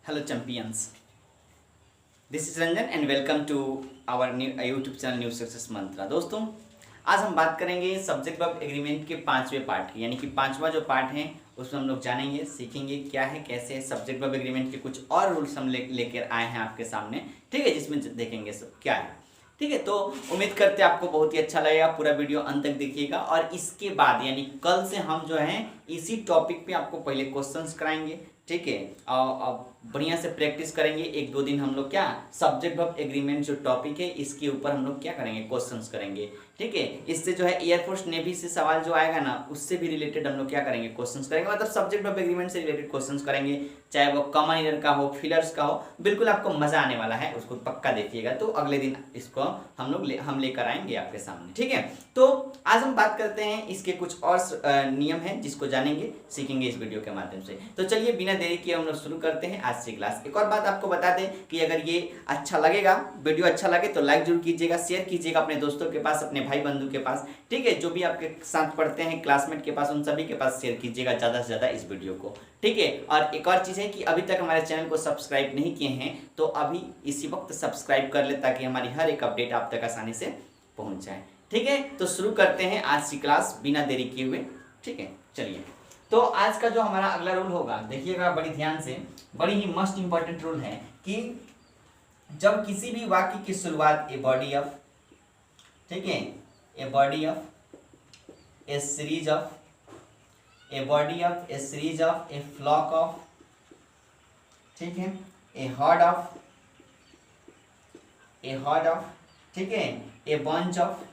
Hello champions, this is Ranjan and welcome to our YouTube channel new success mantra. दोस्तों, आज हम बात करेंगे सब्जेक्ट वर्ब एग्रीमेंट के 5वें पार्ट की, यानी कि 5वां जो पार्ट है उसमें हम लोग जानेंगे, सीखेंगे क्या है, कैसे है। सब्जेक्ट वर्ब एग्रीमेंट के कुछ और रूल्स हम लेकर आए हैं आपके सामने, ठीक है, जिसमें देखेंगे सब क्या है। ठीक है, तो उम्मीद करते हैं आपको बहुत ही अच्छा लगेगा, पूरा वीडियो अंत तक देखिएगा। और इसके बाद यानी कल से हम जो है इसी टॉपिक पे आपको पहले क्वेश्चंस कराएंगे, ठीक है, और बढ़िया से प्रैक्टिस करेंगे। 1-2 दिन हम लोग क्या सब्जेक्ट वर्ब एग्रीमेंट जो टॉपिक है इसके ऊपर हम लोग क्या करेंगे, क्वेश्चंस करेंगे, ठीक है। इससे जो है एयरफोर्स नेवी से सवाल जो आएगा ना, उससे भी रिलेटेड हम लोग क्या करेंगे, क्वेश्चंस करेंगे। मतलब सब्जेक्ट वर्ब एग्रीमेंट से रिलेटेड क्वेश्चंस करेंगे, चाहे वो कॉमन ईयर का हो, फिलर्स का हो, बिल्कुल आपको मजा आने वाला है, उसको पक्का देखिएगा। तो अगले दिन इसको हम लेकर आएंगे आपके सामने, ठीक है। तो आज हम बात करते हैं इसके कुछ और नियम है जिसको जानेंगे, सीखेंगे इस वीडियो के माध्यम से। तो चलिए बिना देरी किए हम लोग शुरू करते हैं आज से क्लास। एक और बात आपको बता दें कि अगर ये अच्छा लगेगा, वीडियो अच्छा लगे तो लाइक जरूर कीजिएगा, शेयर कीजिएगा अपने दोस्तों के पास, अपने भाई बंधु के पास, ठीक है, जो भी आपके साथ पढ़ते हैं क्लासमेट के पास, उन सभी के पास शेयर कीजिएगा ज़्यादा से ज़्यादा इस वीडियो को, ठीक है। और एक और चीज़ है कि अभी तक हमारे चैनल को सब्सक्राइब नहीं किए हैं तो अभी इसी वक्त सब्सक्राइब कर ले, ताकि हमारी हर एक अपडेट आप तक आसानी से पहुंच जाए, ठीक है। तो शुरू करते हैं आज की क्लास बिना देरी किए हुए, ठीक है। चलिए, तो आज का जो हमारा अगला रूल होगा, देखिएगा बड़ी ध्यान से, बड़ी ही मस्ट इंपॉर्टेंट रूल है कि जब किसी भी वाक्य की शुरुआत ए बॉडी ऑफ, ठीक है, a body of, a series of, a body of, a series of, a flock of, ठीक है, a herd of, a herd of, ठीक है, ए बंच ऑफ।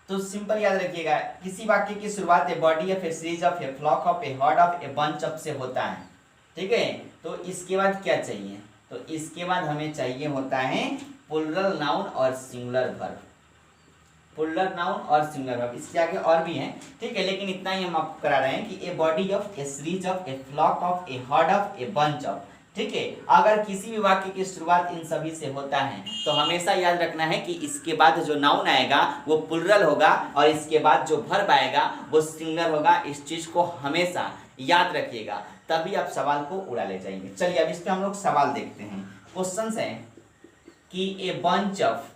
तो सिंपल याद रखिएगा, किसी वाक्य की शुरुआत a body of, a series of, a flock of, a herd of, a bunch of से होता है, ठीक है। तो इसके बाद क्या चाहिए, तो इसके बाद हमें चाहिए होता है प्लूरल नाउन और सिंगुलर वर्ब, प्लूरल नाउन और सिंगुलर वर्ब। इसके आगे और भी हैं, ठीक है, लेकिन इतना ही हम आपको करा रहे हैं कि a body of, a series of, a flock of, a herd of, a bunch of, ठीक है। अगर किसी भी वाक्य की शुरुआत इन सभी से होता है तो हमेशा याद रखना है कि इसके बाद जो नाउन आएगा वो प्लूरल होगा और इसके बाद जो वर्ब आएगा वो सिंगुलर होगा। इस चीज को हमेशा याद रखिएगा, तभी आप सवाल को उड़ा ले जाएंगे। चलिए अब इस पे हम लोग सवाल देखते हैं। क्वेश्चन है कि ए bunch of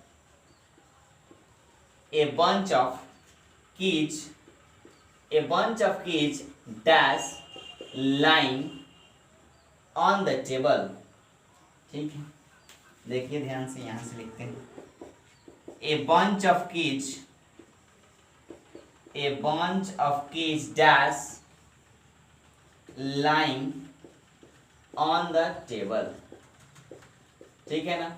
keys dash line on the table, ठीक है। देखिए ध्यान से, यहां से लिखते हैं ए bunch of keys dash line on the table, ठीक है ना।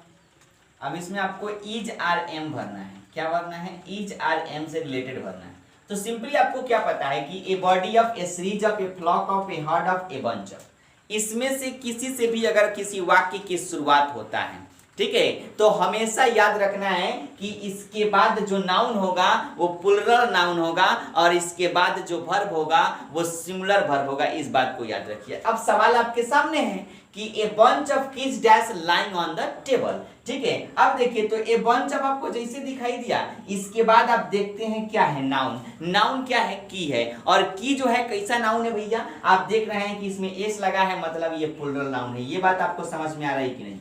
अब इसमें आपको इज आर एम भरना है। क्या भरना है? इज आर एम से रिलेटेड भरना है। तो सिंपली आपको क्या पता है कि a body of, a series of, a flock of, a herd of, a bunch of, इसमें से किसी से भी अगर किसी वाक्य की शुरुआत होता है, ठीक है, तो हमेशा याद रखना है कि इसके बाद जो नाउन होगा वो प्लूरल नाउन होगा और इसके बाद जो वर्ब होगा वो सिंगुलर वर्ब होगा। इस बात को याद रखिए। अब सवाल आपके सामने है कि ए bunch of keys dash lying on the table, ठीक है। अब देखिए, तो ए बंच ऑफ आपको जैसे दिखाई दिया, इसके बाद आप देखते हैं क्या है, नाउन। नाउन क्या है? की है। और की जो है कैसा नाउन है भैया? आप देख रहे हैं कि इसमें एस लगा है, मतलब ये प्लूरल नाउन है। ये बात आपको समझ में आ रही है कि नहीं,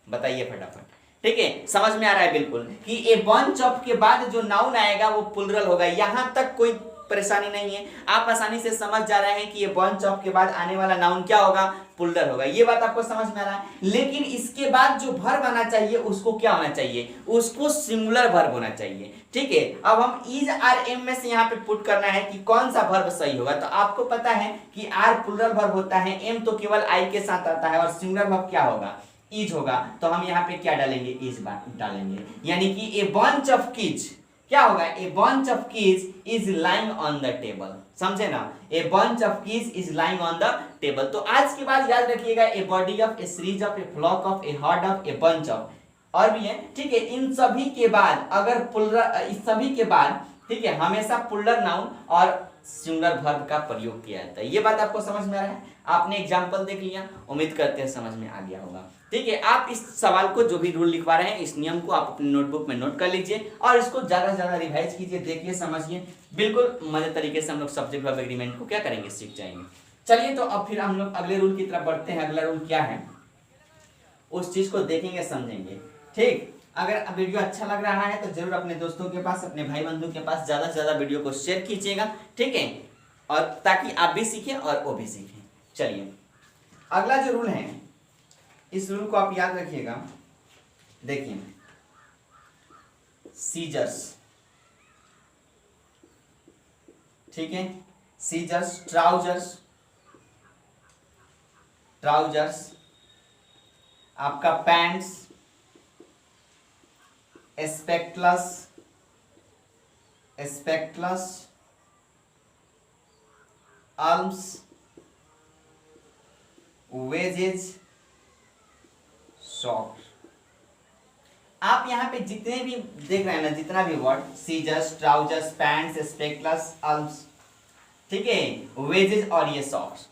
बताइए फटाफट, ठीक है। समझ में आ रहा है बिल्कुल कि ए बंच ऑफ के बाद जो नाउन आएगा वो प्लूरल होगा। यहां तक कोई परेशानी नहीं है, आप आसानी से समझ जा रहे हैं कि ये बंच ऑफ के बाद आने वाला नाउन क्या होगा, प्लूरल होगा। ये बात आपको समझ में आ रहा है। लेकिन इसके बाद जो वर्ब आना चाहिए उसको क्या होना चाहिए, उसको सिंगुलर वर्ब होना चाहिए, ठीक है। अब हम इज आर एम में से यहाँ पे पुट करना है कि कौन सा वर्ब सही होगा। तो आपको पता है कि आर प्लूरल वर्ब होता है, एम तो केवल आई के साथ आता है और सिंगुलर वर्ब क्या होगा, इज होगा। तो हम यहाँ पे क्या डालेंगे, इज डालेंगे, यानी कि ए बंच ऑफ कीज क्या होगा, a bunch of keys is lying on the table, समझे ना। A bunch of keys is lying on the table. तो आज के बाद याद रखिएगा, a body of, a series of, a flock of, a herd of, a bunch of, और भी है, ठीक है। इन सभी के बाद अगर प्लूरल, इस सभी के बाद, ठीक है, हमेशा प्लूरल नाउन और सिंगुलर वर्ब का प्रयोग किया जाता है। ये बात आपको समझ में आ रहा है? आपने एग्जांपल देख लिया, उम्मीद करते हैं समझ में आ गया होगा, ठीक है। आप इस सवाल को, जो भी रूल लिखवा रहे हैं, इस नियम को आप अपनी नोटबुक में नोट कर लीजिए और इसको ज्यादा से ज्यादा रिवाइज कीजिए, देखिए, समझिए। बिल्कुल मजे तरीके से हम लोग सब्जेक्ट वर्ब एग्रीमेंट को क्या करेंगे, सीख जाएंगे। चलिए तो अब फिर हम लोग अगले रूल की तरफ बढ़ते हैं। अगला रूल क्या है उस चीज को देखेंगे समझेंगे। ठीक, अगर वीडियो अच्छा लग रहा है तो जरूर अपने दोस्तों के पास, अपने भाई बंधु के पास ज्यादा से ज्यादा वीडियो को शेयर कीजिएगा। ठीक है, और ताकि आप भी सीखें और वो भी सीखें। चलिए अगला जो रूल है इस रूल को आप याद रखिएगा। देखिए सीजर्स, ठीक है, सीजर्स, ट्राउजर्स, ट्राउजर्स, आपका पैंट्स, स्पेक्टलस, स्पेक्टलस, आर्म्स, वेजेज, सॉक्स। आप यहाँ पे जितने भी देख रहे हैं ना, जितना भी word, scissors, trousers, pants, spectacles, arms, ठीक है, वेजेज और ये सॉक्स,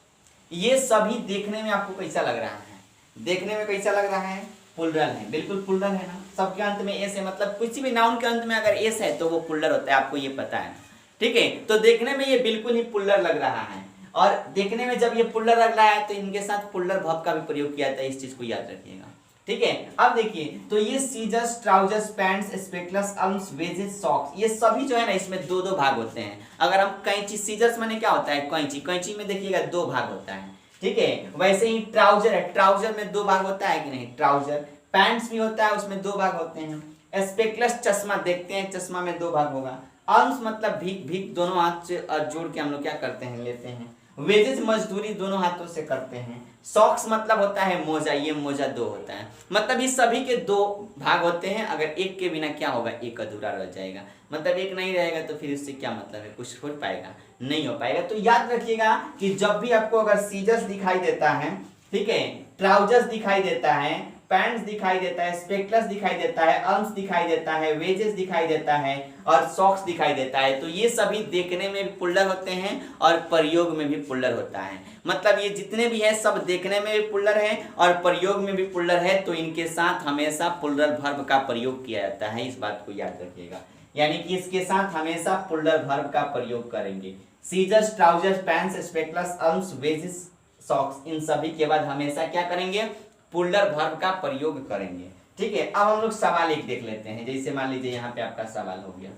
ये सभी देखने में आपको कैसा लग रहा है? देखने में कैसा लग रहा है? प्लुरल है, बिल्कुल प्लुरल है ना। सबके अंत में एस है, मतलब किसी भी नाउन के अंत में अगर एस है तो वो प्लुरल होता है, आपको ये पता है। ठीक है, तो देखने में ये बिल्कुल ही प्लुरल लग रहा है, और देखने में जब ये प्लुरल लग रहा है तो इनके साथ प्लुरल वर्ब का भी प्रयोग किया जाता है, इस चीज को याद रखिएगा। ठीक है, अब देखिए तो ये scissors, trousers, pants, spectacles, arms, wages, socks, ये सभी जो है ना इसमें दो दो भाग होते हैं। अगर हम कैंची, सीजर्स माने क्या होता है? कैंची, कैंची में देखिएगा दो भाग होता है। ठीक है, वैसे ही ट्राउजर है, ट्राउजर में दो भाग होता है कि नहीं? ट्राउजर। पैंट्स भी होता है, उसमें दो भाग होते हैं। स्पेक्टलस चश्मा देखते हैं, चश्मा में दो भाग होगा। आर्म्स मतलब भीख, भीख दोनों हाथ से जोड़ के हम लोग क्या करते हैं? लेते हैं। वेजेस मजदूरी दोनों हाथों से करते हैं। सॉक्स मतलब होता है मोजा, ये मोजा दो होता है। मतलब ये सभी के दो भाग होते हैं। अगर एक के बिना क्या होगा? एक अधूरा रह जाएगा। मतलब एक नहीं रहेगा तो फिर इससे क्या मतलब है? कुछ हो पाएगा? नहीं हो पाएगा। तो याद रखिएगा कि जब भी आपको अगर सीजर्स दिखाई देता है, ठीक है, ट्राउजर्स दिखाई देता है, पैंट्स दिखाई देता है, स्पेक्टलस दिखाई देता है, आर्म्स दिखाई देता है, वेजेस दिखाई देता है और सॉक्स दिखाई देता है, तो ये सभी देखने में भी प्लुरल होते हैं और प्रयोग में भी प्लुरल होता है। मतलब ये जितने भी है सब देखने में भी प्लुरल है और प्रयोग में भी प्लुरल है, तो इनके साथ हमेशा प्लुरल वर्ब का प्रयोग किया जाता है। इस बात को याद रखिएगा, यानी कि इसके साथ हमेशा प्लुरल वर्ब का प्रयोग करेंगे। Scissors, trousers, pants, spectacles, arms, wages, socks, इन सभी के बाद हमेशा क्या करेंगे? प्लुरल वर्ब का प्रयोग करेंगे। ठीक है, अब हम लोग सवाल एक देख लेते हैं। जैसे मान लीजिए यहाँ पे आपका सवाल हो गया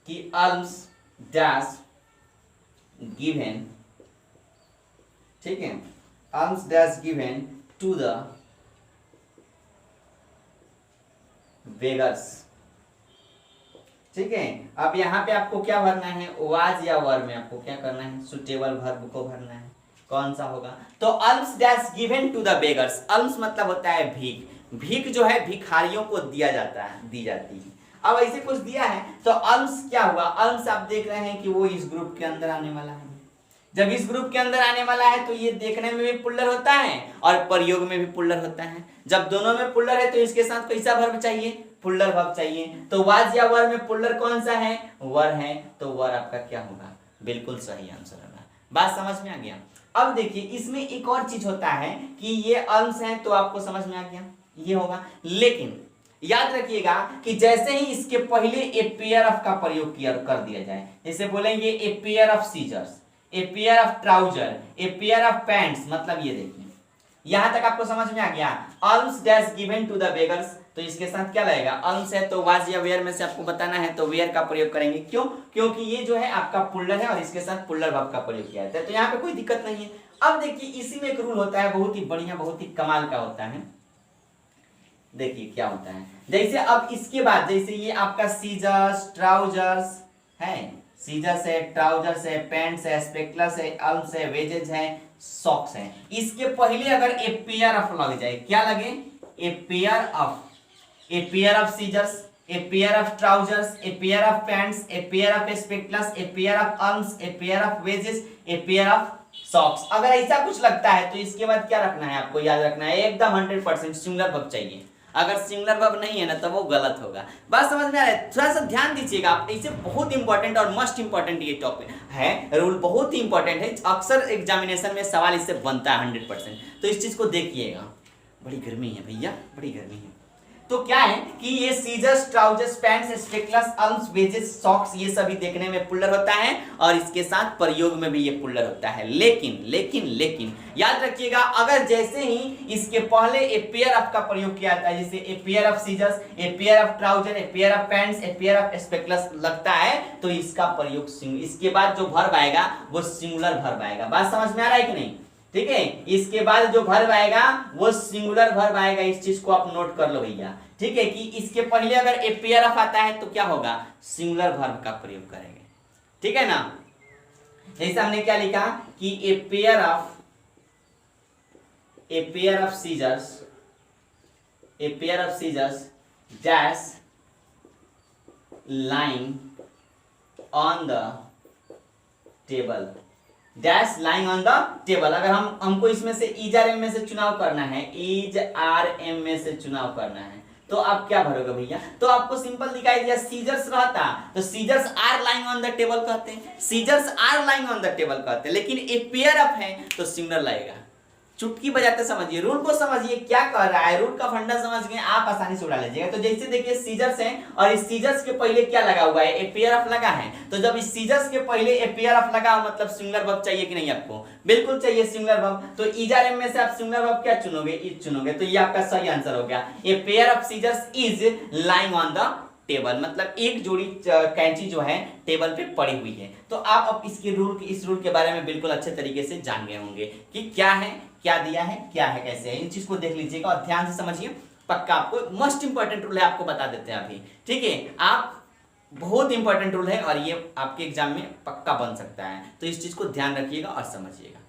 कि आर्म्स डैश गिवन, ठीक है, alms dash given to the beggars. ठीक है, अब यहाँ पे आपको क्या भरना है? वाज या वर में आपको क्या करना है? सुटेबल वर्ब को भरना है। कौन सा होगा? तो alms dash given to the beggars. Alms मतलब होता है भीख। भीख जो है भिखारियों को दिया जाता है, दी जाती है। अब ऐसे कुछ दिया है तो अल्म्स क्या हुआ? अल्म्स आप देख रहे हैं कि वो इस ग्रुप के अंदर आने वाला है। जब इस ग्रुप के अंदर आने वाला है तो ये देखने में भी प्लुरल होता है और प्रयोग में भी प्लुरल होता है। जब दोनों में प्लुरल है तो इसके साथ कैसा वर्ब चाहिए? प्लुरल वर्ब चाहिए। तो वाज या वर में प्लुरल कौन सा है? वर है, तो वर आपका क्या होगा? बिल्कुल सही आंसर होगा। बात समझ में आ गया? अब देखिए इसमें एक और चीज होता है कि ये अल्म्स हैं, तो आपको समझ में आ गया ये होगा। लेकिन याद रखिएगा कि जैसे ही इसके पहले ए पेयर ऑफ का प्रयोग किया कर दिया जाए, जैसे बोलेंगे a pair of scissors, a pair of trouser, a pair of pants, मतलब ये देखिए यहां तक आपको समझ में आ गया। Alms dash given to the beggars, तो इसके साथ क्या लगेगा? आर्म्स है तो वाज या वेयर में से आपको बताना है, तो वेयर का प्रयोग करेंगे। क्यों? क्योंकि ये जो है आपका प्लुरल है और इसके साथ प्लुरल वर्ब का प्रयोग किया जाता है, तो यहाँ पे कोई दिक्कत नहीं है। अब देखिए इसी में एक रूल होता है, बहुत ही बढ़िया, बहुत ही कमाल का होता है। देखिए क्या होता है, जैसे अब इसके बाद जैसे ये आपका सीजर्स, ट्राउजर्स है, सीजर्स है, ट्राउजर्स है, पैंट्स है, स्पेक्टलस है, आर्म्स है, वेजेस है, सॉक्स है, इसके पहले अगर ए पेयर ऑफ लग जाए, क्या लगे? A pair of, a pair of scissors, a pair of trousers, a pair of pants, a pair of spectacles, a pair of arms, a pair of wages, a pair of socks, अगर ऐसा कुछ लगता है तो इसके बाद क्या रखना है? आपको याद रखना है एकदम 100% सिंगुलर वर्ब चाहिए। अगर सिंगुलर वर्ब नहीं है ना तो वो गलत होगा। बात समझ में आ रहा है? थोड़ा सा ध्यान दीजिएगा आप, इसे बहुत इंपॉर्टेंट और मस्ट इंपॉर्टेंट ये टॉपिक है, रूल बहुत ही इंपॉर्टेंट है। अक्सर एग्जामिनेशन में सवाल इससे बनता है 100%, तो इस चीज को देखिएगा। बड़ी गर्मी है भैया, बड़ी गर्मी है। तो क्या है कि ये scissors, trousers, pants, spectacles, arms, wages, socks ये सभी देखने में पुल्लर होता है और इसके साथ प्रयोग में भी ये पुल्लर होता है। लेकिन लेकिन लेकिन याद रखिएगा, अगर जैसे ही इसके पहले ए पेयर ऑफ का प्रयोग किया जाता है, जैसे a pair of scissors, a pair of trouser, a pair of pants, a pair of spectacles लगता है, तो इसका प्रयोग इसके बाद जो वर्ब आएगा वो सिंगुलर वर्ब आएगा। बात समझ में आ रहा है कि नहीं? ठीक है, इसके बाद जो वर्ब आएगा वो सिंगुलर वर्ब आएगा। इस चीज को आप नोट कर लो भैया। ठीक है, कि इसके पहले अगर ए पेयर ऑफ आता है तो क्या होगा, सिंगुलर वर्ब का प्रयोग करेंगे। ठीक है ना? जैसे हमने क्या लिखा कि a pair of scissors dash lying on the table, dash lying on the table. अगर हमको इसमें से ईज आर एम में से चुनाव करना है, ईज आर एम में से चुनाव करना है, तो आप क्या भरोगे भैया? तो आपको सिंपल दिखाई दिया, सीजर्स रहता तो scissors are lying on the table कहते हैं, scissors are lying on the table कहते हैं। लेकिन ए पेयर अप है तो सिंगुलर लगेगा। चुटकी बजाते समझिए, रूल को समझिए क्या कर रहा है, रूल का फंडा समझ गए आप आसानी से उड़ा लीजिएगा। तो जैसे देखिए सीजर्स हैं और इस सीजर्स के पहले क्या लगा हुआ है, ए पेयर ऑफ लगा है। तो जब इस सीजर्स के पहले ए पेयर ऑफ लगा मतलब सिंगुलर वर्ब चाहिए कि नहीं आपको? बिल्कुल चाहिए सिंगुलर वर्ब। तो ईज आर एम में से आप सिंगुलर वर्ब क्या चुनोगे? इज चुनोगे। तो ये आपका सही आंसर हो गया। A pair of scissors is lying on the table, मतलब एक जोड़ी कैंची जो है टेबल पे पड़ी हुई है। तो आप अब इस रूल के बारे में बिल्कुल अच्छे तरीके से जान गए होंगे कि क्या है, क्या दिया है, क्या है, कैसे है। इन चीज को देख लीजिएगा और ध्यान से समझिए। पक्का आपको मोस्ट इंपॉर्टेंट रूल है, आपको बता देते हैं अभी। ठीक है, आप बहुत इंपॉर्टेंट रूल है और ये आपके एग्जाम में पक्का बन सकता है। तो इस चीज को ध्यान रखिएगा और समझिएगा।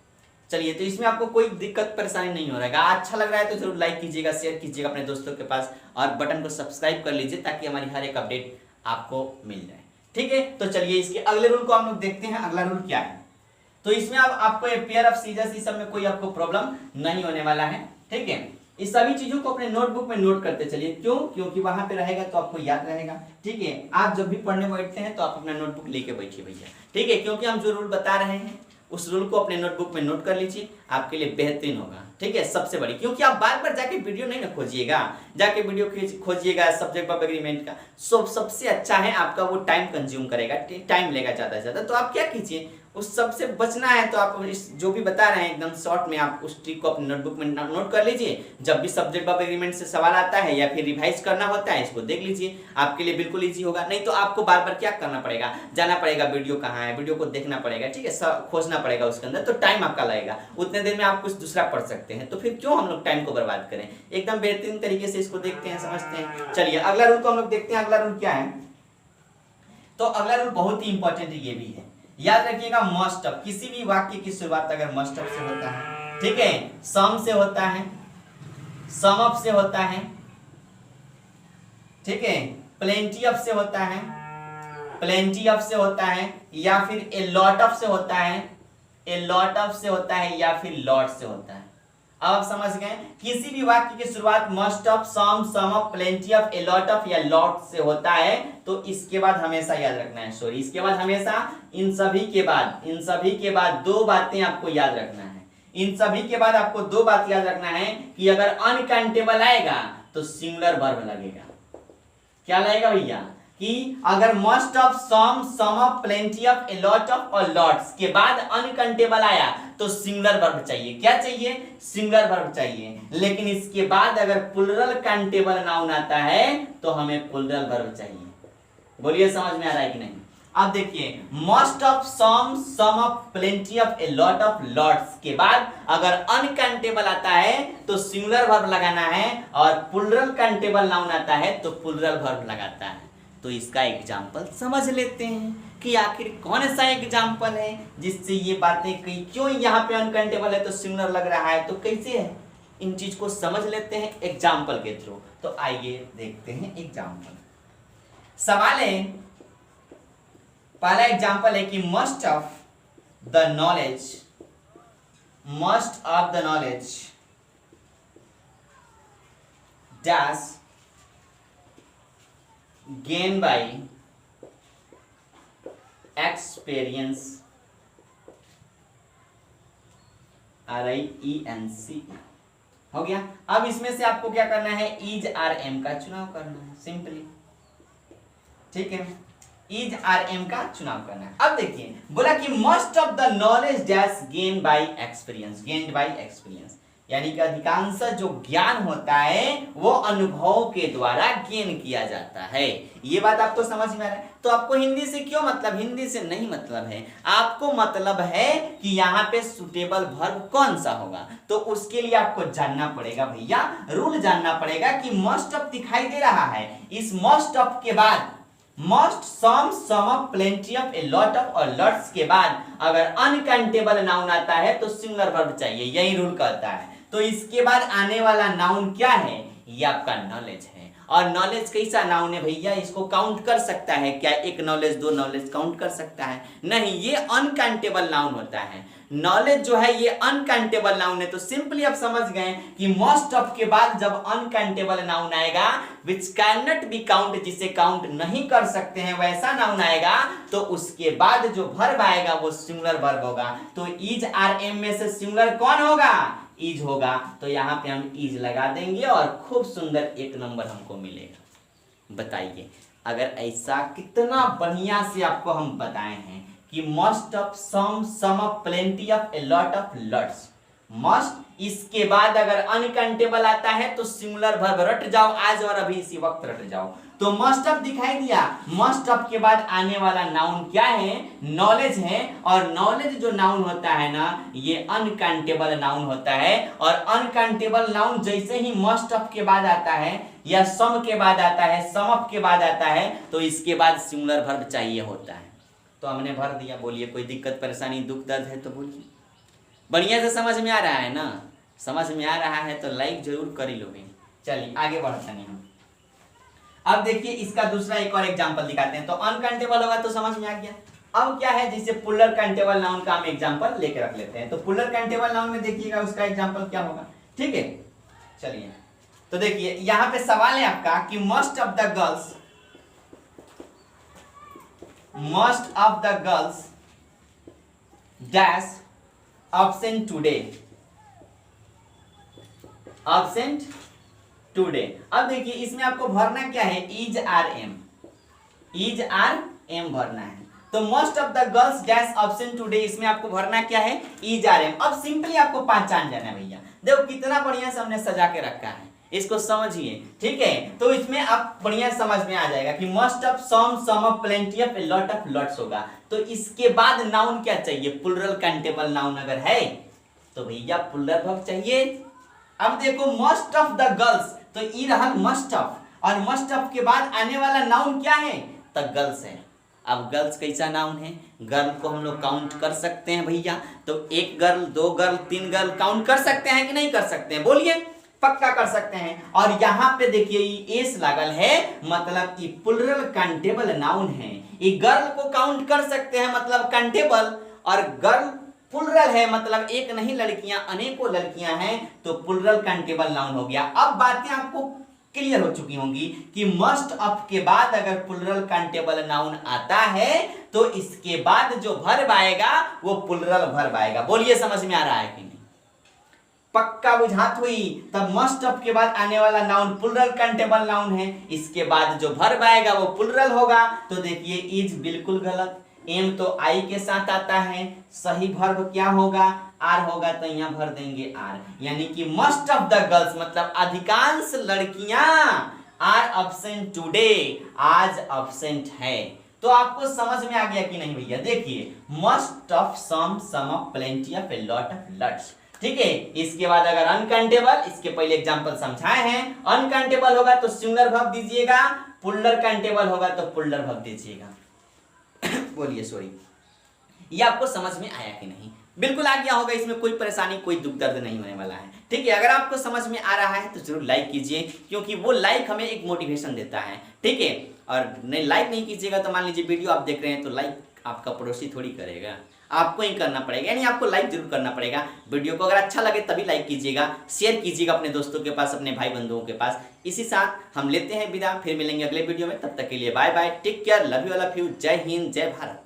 चलिए, तो इसमें आपको कोई दिक्कत परेशानी नहीं हो रहा है। अच्छा लग रहा है तो जरूर लाइक कीजिएगा, शेयर कीजिएगा अपने दोस्तों के पास और बटन को सब्सक्राइब कर लीजिए ताकि हमारी हर एक अपडेट आपको मिल जाए। ठीक है, तो चलिए इसके अगले रूल को हम लोग देखते हैं। अगला रूल क्या है? तो इसमें अब आपको पेयर ऑफ सीजर्स इस सब में कोई आपको प्रॉब्लम नहीं होने वाला है। ठीक है, इस सभी चीजों को अपने नोटबुक में नोट करते चलिए। क्यों? क्योंकि वहां पे रहेगा तो आपको याद रहेगा। ठीक है, आप जब भी पढ़ने बैठते हैं तो आप अपना नोटबुक लेके बैठिए भैया। ठीक है, क्योंकि हम जो रूल बता रहे हैं उस रूल को अपने नोटबुक में नोट कर लीजिए, आपके लिए बेहतरीन होगा। ठीक है, सबसे बड़ी, क्योंकि आप बार बार जाके वीडियो नहीं ना खोजिएगा, जाके वीडियो खोजिएगा सब्जेक्ट ऑफ एग्रीमेंट का। सबसे अच्छा है आपका, वो टाइम कंज्यूम करेगा, टाइम लेगा ज्यादा से ज्यादा। तो आप क्या कीजिए, उस सबसे बचना है तो आप इस जो भी बता रहे हैं एकदम शॉर्ट में आप उस ट्रिक को अपने नोटबुक में नोट कर लीजिए। जब भी सब्जेक्ट ऑफ एग्रीमेंट से सवाल आता है या फिर रिवाइज करना होता है, इसको देख लीजिए, आपके लिए बिल्कुल इजी होगा। नहीं तो आपको बार बार क्या करना पड़ेगा, जाना पड़ेगा, वीडियो कहाँ है, वीडियो को देखना पड़ेगा। ठीक है, खोजना पड़ेगा उसके अंदर, तो टाइम आपका लगेगा। उतने देर में आप कुछ दूसरा पढ़ सकते हैं, तो फिर क्यों हम लोग टाइम को बर्बाद करें। एकदम बेहतरीन तरीके से इसको देखते हैं, समझते हैं। चलिए अगला रूल को हम लोग देखते हैं। अगला रूल क्या है? तो अगला रूल बहुत ही इंपॉर्टेंट ये भी है, याद रखिएगा। मस्ट ऑफ, किसी भी वाक्य की शुरुआत अगर मस्ट ऑफ से होता है, ठीक है, सम से होता है, सम ऑफ से होता है, ठीक है, प्लेंटी ऑफ से होता है, प्लेंटी ऑफ से होता है, या फिर ए लॉट ऑफ से होता है, ए लॉट ऑफ से होता है, या फिर लॉट से होता है। अब आप समझ गए, किसी भी वाक्य की शुरुआत most of, some of, plenty of, a lot of या लॉट से होता है, तो इसके बाद हमेशा याद रखना है, सॉरी, इसके बाद हमेशा इन सभी के बाद दो बातें आपको याद रखना है। इन सभी के बाद आपको दो बात याद रखना है कि अगर अनकाउंटेबल आएगा तो सिंगुलर वर्ब लगेगा। क्या लगेगा भैया? कि अगर most of, some of, plenty of, a lot of और लॉट्स के बाद अनकाउंटेबल आया तो सिंगुलर वर्ब चाहिए। क्या चाहिए? सिंगुलर वर्ब चाहिए। लेकिन इसके बाद अगर प्लुरल काउंटेबल नाउन आता है तो हमें प्लुरल वर्ब चाहिए। बोलिए समझ में आ रहा है कि नहीं? अब देखिए, most of, some of, plenty of, a lot of, lots के बाद अगर अनकाउंटेबल आता है तो सिंगुलर वर्ब लगाना है, और प्लुरल काउंटेबल नाउन आता है तो प्लुरल वर्ब लगाता है। तो इसका एग्जाम्पल समझ लेते हैं कि आखिर कौन सा एग्जाम्पल है जिससे ये बातें कही, क्यों यहाँ पे अनकाउंटेबल है तो सिंगुलर लग रहा है, तो कैसे है, इन चीज को समझ लेते हैं एग्जाम्पल के थ्रू। तो आइए देखते हैं एग्जाम्पल। सवाल है, पहला एग्जाम्पल है कि must of the knowledge dash gain by experience, RIENCE, हो गया। अब इसमें से आपको क्या करना है, इज आर एम का चुनाव करना है सिंपली, ठीक है, इज आर एम का चुनाव करना है। अब देखिए बोला कि most of the knowledge dash gain by experience, gained by experience, यानी कि अधिकांश जो ज्ञान होता है वो अनुभव के द्वारा गेन किया जाता है। ये बात आपको समझ में आ रहा है? तो आपको हिंदी से क्यों मतलब, हिंदी से नहीं मतलब है, आपको मतलब है कि यहाँ पे सुटेबल वर्ब कौन सा होगा। तो उसके लिए आपको जानना पड़ेगा भैया, रूल जानना पड़ेगा कि मोस्ट ऑफ दिखाई दे रहा है, इस मोस्ट ऑफ के बाद most, some, some of, plenty of, a lot of और लॉट्स के बाद अगर अनकाउंटेबल नाउन आता है तो सिंगुलर वर्ब चाहिए, यही रूल कहता है। तो इसके बाद आने वाला नाउन क्या है, ये आपका नॉलेज है। और नॉलेज कैसा नाउन है भैया, इसको काउंट कर सकता है क्या, एक नॉलेज दो नॉलेज काउंट कर सकता है? नहीं, ये अनकाउंटेबल नाउन होता है। नॉलेज जो है ये अनकाउंटेबल नाउन है। तो सिंपली आप समझ गए कि मोस्ट ऑफ के बाद जब अनकाउंटेबल नाउन आएगा, which can not be count, जिसे काउंट नहीं कर सकते हैं, वैसा नाउन आएगा तो उसके बाद जो वर्ब आएगा वो सिंगुलर वर्ब होगा। तो इज आर एम में से सिंगुलर कौन होगा, इज होगा। तो यहाँ पे हम इज लगा देंगे और खूब सुंदर 1 नंबर हमको मिलेगा। बताइए, अगर ऐसा कितना बढ़िया से आपको हम बताए हैं कि most of, some of, plenty of, a lot of, lots, most, इसके बाद अगर अनकाउंटेबल आता है तो सिंगुलर वर्ब रट जाओ आज और अभी इसी वक्त रट जाओ। तो मस्ट ऑफ दिखाई दिया, मस्ट ऑफ के बाद आने वाला नाउन क्या है, नॉलेज है। और नॉलेज जो नाउन होता है ना, ये अनकाउंटेबल नाउन होता है। और अनकाउंटेबल नाउन जैसे ही मस्ट ऑफ के बाद आता है या सम के बाद आता है, सम ऑफ के बाद आता है, तो इसके बाद सिंगुलर वर्ब चाहिए होता है। तो हमने भर दिया। बोलिए, कोई दिक्कत परेशानी दुख दर्द है तो बोलिए। बढ़िया से समझ में आ रहा है ना? समझ में आ रहा है तो लाइक जरूर कर ही लोगे। चलिए आगे बढ़ते हैं हम। अब देखिए इसका दूसरा एक और एग्जांपल दिखाते हैं। तो अनकाउंटेबल होगा तो समझ में आ गया। अब क्या है, जैसे पुलर काउंटेबल नाउन का हम एग्जांपल लेके रख लेते हैं। तो पुलर काउंटेबल नाउन में देखिएगा उसका एग्जांपल क्या होगा, ठीक है। चलिए तो देखिए यहाँ पे सवाल है आपका कि most of the girls, most of the girls dash absent today, absent today। अब देखिए इसमें आपको भरना क्या है, is are am, is are am भरना है। तो most of the girls dash absent today, इसमें आपको भरना क्या है, इज आर एम। अब सिंपली आपको पहचान जाना है भैया। देखो कितना बढ़िया से हमने सजा के रखा है, इसको समझिए, ठीक है। तो इसमें आप बढ़िया समझ में आ जाएगा कि most of, some of, plenty of, a lot of, lots होगा। तो इसके बाद नाउन क्या चाहिए, प्लुरल काउंटेबल नाउन अगर है तो भैया प्लुरल वर्ब चाहिए। अब देखो मोस्ट ऑफ द गर्ल्स, तो ई रहा मोस्ट ऑफ, और मोस्ट ऑफ के बाद आने वाला नाउन क्या है, तो गर्ल्स है। अब गर्ल्स कैसा नाउन है, गर्ल को हम लोग काउंट कर सकते हैं भैया। तो 1 गर्ल, 2 गर्ल, 3 गर्ल काउंट कर सकते हैं कि नहीं कर सकते हैं, बोलिए, पक्का कर सकते हैं। और यहाँ पे देखिए ये एस लागल है, मतलब कि प्लुरल काउंटेबल नाउन है। ये गर्ल को काउंट कर सकते हैं मतलब काउंटेबल, और गर्ल प्लुरल है मतलब एक नहीं लड़कियां अनेकों लड़कियां हैं, तो प्लुरल काउंटेबल नाउन हो गया। अब बातें आपको क्लियर हो चुकी होंगी कि मस्ट ऑफ के बाद अगर प्लुरल काउंटेबल नाउन आता है तो इसके बाद जो वर्ब आएगा वो प्लुरल वर्ब आएगा। बोलिए समझ में आ रहा है कि नहीं, पक्का बुझात हुई। तब मस्ट ऑफ के बाद आने वाला नाउन प्लुरल काउंटेबल नाउन है, इसके बाद जो वर्ब आएगा वो प्लुरल होगा। तो देखिए इज बिल्कुल गलत, एम तो आई के साथ आता है, सही वर्ब क्या होगा, आर होगा। तो यहाँ भर देंगे आर, यानी कि मोस्ट ऑफ द गर्ल्स मतलब अधिकांश लड़कियां आर अब्सेंट टुडे, आज अब्सेंट है। तो आपको समझ में आ गया कि नहीं भैया। देखिए most of, some of, plenty of, a lot of, lots, ठीक है। इसके बाद अगर अनकाउंटेबल, इसके पहले एग्जांपल समझाए हैं, अनकाउंटेबल होगा तो सिंगुलर वर्ब दीजिएगा, प्लुरल काउंटेबल होगा तो प्लुरल वर्ब दीजिएगा। बोलिए सॉरी, ये आपको समझ में आया कि नहीं? बिल्कुल आ गया होगा, इसमें कोई परेशानी कोई दुख दर्द नहीं होने वाला है, ठीक है। अगर आपको समझ में आ रहा है तो जरूर लाइक कीजिए, क्योंकि वो लाइक हमें एक मोटिवेशन देता है, ठीक है। और नहीं लाइक नहीं कीजिएगा तो मान लीजिए वीडियो आप देख रहे हैं तो लाइक आपका पड़ोसी थोड़ी करेगा, आपको ही करना पड़ेगा, यानी आपको लाइक जरूर करना पड़ेगा। वीडियो को अगर अच्छा लगे तभी लाइक कीजिएगा, शेयर कीजिएगा अपने दोस्तों के पास, अपने भाई बंधुओं के पास। इसी साथ हम लेते हैं विदा, फिर मिलेंगे अगले वीडियो में। तब तक के लिए bye bye, take care, love you, जय हिंद, जय भारत।